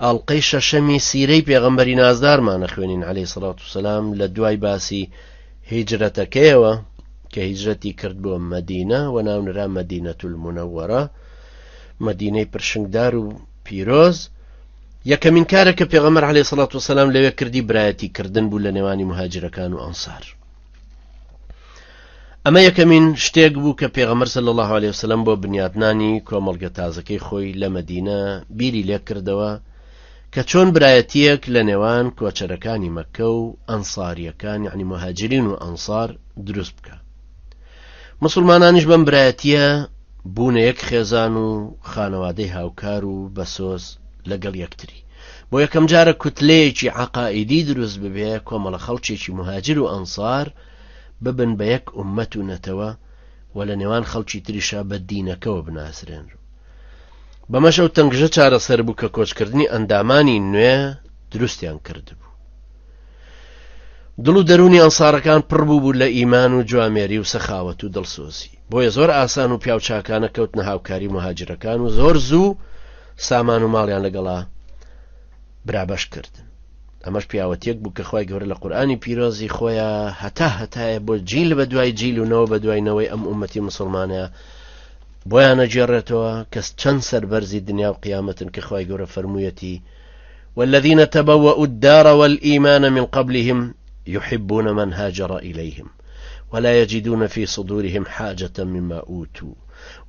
ئاڵلقەی شەشەمی سیرەی پێغەمبەری نازدارمانە خوێنین عەلەیهی سەڵات وسەلام لە دوای باسی هیجرەتەکەیەوە کە هیجرەتی کرد بۆ مەدینە و ناونرا مەدینەتول مونەوەرە، مەدینەی پرشنگدار و پیرۆز. یەکەمین کارە کە پێغەمبەر عەلەیهی سەڵات وسەلام لەوێ کردی برایەتی کردن بوو لە نێوانی مهاجرەکان و ئەنسار. ئەمە یەکەمین شتێک بوو کە پێغەمبەر صلی الله علیه وسلم بۆ بنیادنانی کۆمەڵگە تازەکەی خۆی لە مەدینە بیری لێ کردەوە کە چۆن برایەتیەک لە نێوان کۆچەرەکانی مەککە و ئەنساریەکان، یعنی مهاجرین و ئەنسار دروست بکە. مسلمانانیش بەم برایەتیە بوونە یەک خێزان و خانەوادەی هاوکار و بەسۆز لەگەڵ یەکتری. بۆ یەکەم جارە کوتلەیەکی عەقائیدی دروست ببێ، کۆمەڵە خەڵکێکی مهاجر و ئەنسار ببن بە یەک ئوممەت و نەتەوە و لە نێوان خەڵکی تریشا بە دینەکەەوە بناسرێن. بەمەش ئەو تەنگژە چارەسەر بوو کە کۆچکردنی ئەندامانی نوێ دروستیان کرد بوو. دڵ و دەرونی ئەنسارەکان پڕ بوو لە ئیمان و جوامێری و سەخاوەت و دڵسۆزی، بۆیە زۆر ئاسان و پیاوچاکانە کەوتنە هاوکاری مهاجرەکان و زۆر زوو سامان و ماڵیان لەگەڵا برابەش کردن. ئەمەش پیاوەتیەک بوو کە خوای گەورە لە قورئانی پیرۆزی خۆیان هەتایە بۆ جیل بە دوای جیل و نەوە بە دوای ئەم ئومەتی مسلمانە بۆیان نەجێڕێتەوە کە چەند سەربەرزی دنیا و قیامەتن کە خوای گەورە فەرموویەتی والذين تبوأوا الدار والإيمان من قبلهم يحبون من هاجر إليهم ولا يجدون في صدورهم حاجة مما أوتوا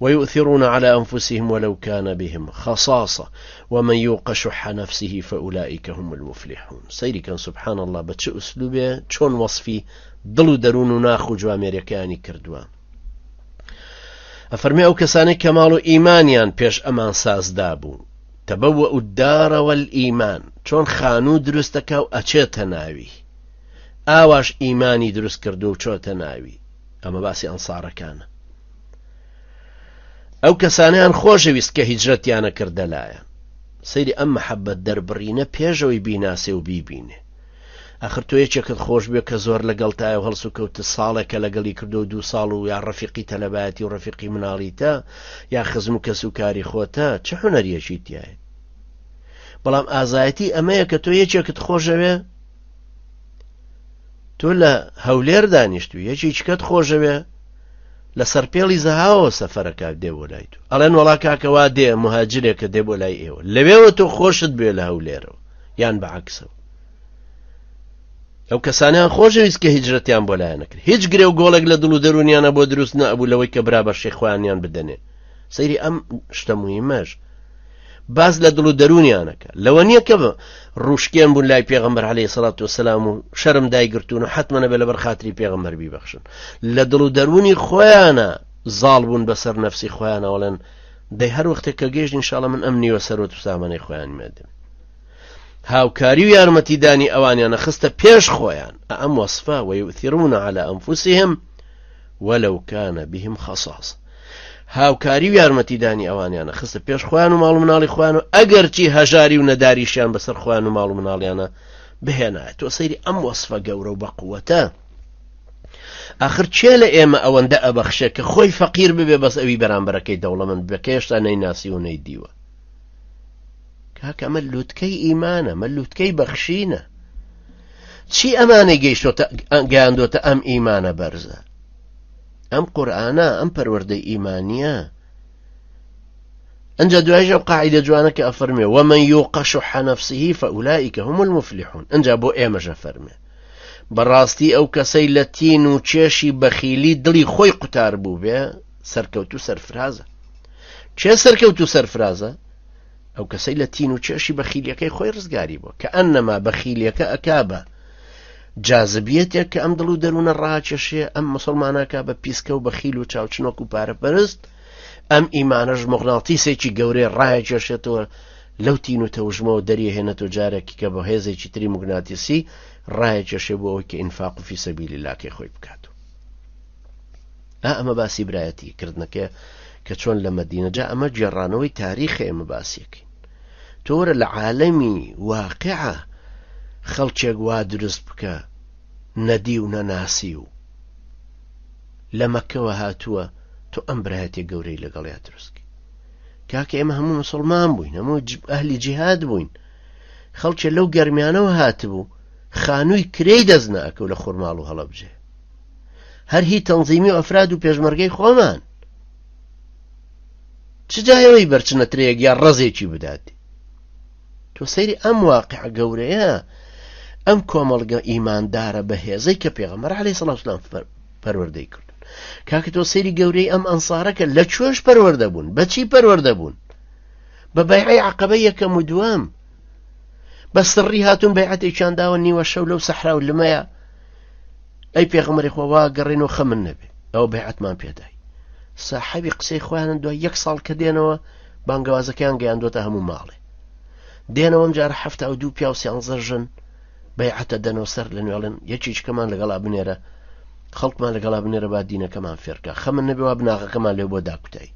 ويؤثرون على أنفسهم ولو كان بهم خصاصة ومن يوق شح نفسه فأولئك هم المفلحون. سيري كان سبحان الله بتش أسلوبه چون وصفي ضلو درون ناخو جواميريكاني كردوا. أفرمي أو كساني كمالو إيمانيان بيش أمان ساز دابو تبوأوا الدار والإيمان چون خانو درستكا و أچيت ناوي آواش إيماني درست كردو چوت ناوي. أما باسي أنصار كان ئەو کەسانیان خۆشەویست کە هیجرەتیانە کردەلایە. سەیری ئەم مەحەبەت دەربڕینە پێشەوەی بیناسێ و بیبینێ. ئاخر تۆ یەکێکت خۆش بێ کە زۆر لەگەڵتایە و هەڵس و کەوتە ساڵێکە لەگەڵی کردو 2 ساڵ و یا ڕەفیقی تەلەبایەتی و ڕەفیقی مناڵیتە یا خزم و کەسوکاری خۆتە، چه حونەریەکی تایە؟ بەڵام ئازایەتی ئەمەیە کە تۆ یەکێکت خۆشەوێ، تۆ لە هەولێر دانیشتوی یەکێکت خۆشەوێ لە سەرپێڵی زەهاوە سەفەرەکە دێ بۆ لای تۆ، ئەڵێن وەڵا کاکەوا دێ مهاجرێکە دێ بۆ لای ئێوە، لەوێوە تۆ خۆشت بێ لە هەولێرەوە یان بەعەکسەوە. ئەو کەسانیان خۆشەویست کە هیجرەتیان بۆ لایە نەکرد، هیچ گرێ و گۆڵێک لە دڵ و دەرونیانە بۆ دروست نەبوو لەوەی کە برا بەشەی خۆیانیان بدەنێ. سەیری ئەم شتە موهیمەش باز لە دڵ و دەرونیانەکە، لەوە نییە کە ڕوشکێن بوون لای پێغەمبەر عەلەیهی سەڵات وسەلام و شەرم دایگرتوون و حەتمەنە بێ لەبەر خاتری پێغەمبەر بیبەخشن، لە دڵ و دەرونی خۆیانە زاڵ بوون بەسەر نەفسی خۆیانە، وەڵێن دەی هەر وەختێک کە گەیشت ئینشاڵڵا من ئەم نیوە سەرۆت و سامانەی خۆیان مێدەم. هاوکاری و یارمەتیدانی ئەوانیانە خستە پێش خۆیان. ئەم وەصفە وەیؤثرون على أنفسهم ولو كان بهم خصاصة. هاوکاری و یارمەتیدانی ئەوانیانە خستە پێش خۆیان و ماڵ و مناڵی خۆیان و ئەگەر چی هەژاری و نەداریشیان بەسەر خۆیان و ماڵ و مناڵیانە بهێنایە. تۆ سەیری ئەم وەصفە گەورە و بەقووەتە. آخر چێ لە ئێمە ئەوەندە ئەبەخشێ کە خۆی فەقیر ببێ بەس ئەوی بەرامبەرەکەی دەوڵەمەند بکە هێشتا نەیناسی و نەیدیوە. کاکە ئەمە لووتکەی ئیمانە، ئەمە لووتکەی بەخشینە. چی ئەمانەی گەیاندۆتە ئەم ئیمانە بەرزە؟ ئەم قورئانە، ئەم پەروەردەی ئیمانیە. ئەنجا دوایش ئەو قاعیدە جوانە کە ئەفەرمێ ومن يوق شح نفسه فأولئك هم المفلحون. ئەنجا بۆ ئێمەش ئەفەرمێ بەڕاستی ئەو کەسەی لە تین و چێشی بەخیلی دڵی خۆی قوتار بوو بێ سەرکەوت و سەرفرازە. چێ سەرکەوت و سەرفرازە؟ ئەو کەسەی لە تین و چێشی بەخیلیەکەی خۆی ڕزگاری بووە کە ئەنەما بەخیلیەکە ئەکابە جاذبیەتێک کە ئەم دڵ و دەروونە ڕاکێشێ ئەم مسلمانەکە بە پیسکە و بەخیل و چاوچنۆک و پارەپەرست، ئەم ئیمانەش مغناڵتیسێکی گەورەی ڕایەکێشێتەوە لەو تین و تەوژمەوە دەریەهێنێتەوە جارێکی کە بە هێزێکی تری مغناطیسی ڕایەکێشێ بۆ ئەوەی کە ئینفاق و فی سەبیل الله خۆی بکات. ئەمە باسی برایەتی کردنەکە کە چۆن لە مەدینە جا ئەمە جێڕانەوەی تاریخی ئێمە باسیەکەین. تۆرە لە عالەمی واقعە خەڵکێک وا دروست بکە نەدی و نەناسی و لە مەکەوە هاتووە تۆ ئەم برایەتی گەورەی لەگەڵیا دروستکەی. کاکە ئێمە هەموو مسلمان بووین، هەموو ئەهلی جیهاد بووین، خەڵکێ لەو گەرمیانەوە هاتبوو خانووی کرێی دەست ناکە و لە خورماڵ و هەڵەبجێ هەر هی تەنزیمی و ئەفراد و پێشمەرگەی خۆمان چجایەوەی بەرچنەترەیەک یا ڕەزێکی بداتی تۆ سەیری ئەم واقع گەورەیە ئەم کۆمەڵگە ئیماندارە بەهێزەی کە پێغەمبەر عەلەیهی سەڵات وسەلام پەروەردەی کردن کاکە تۆ سەیری گەورەی ئەم ئەنسارەکە لە کوێش پەروەردە بوون بەچی پەروەردە بوون بە بەیعەی عەقەبە یەکەم و دووەم بە سڕی هاتوون بەیعەتێکیان داوە نیوە شەو لەو سەحرا و لمەیە ئەی پێغەمبەری خوا وا گەڕێنەوە خەمن نەبێ ئەوە بەیعەتمان پێدای ساحەبی قسەی خۆیانن دوای 1 ساڵ کە دێنەوە بانگەوازەکەیان گەیاندوتە هەموو ماڵێ دێنەوە ئەم جارە 72 پیا و 13 ژن بەیعەتە دەنەوە سەر لە نێوڵن یەکێکمان لەگەڵا بنێرە خەڵکمان لەگەڵا بنێرە با دینەکەمان فێرکە خەمن نەبێ وا بناغەکەمان لێ بۆ داکوتایی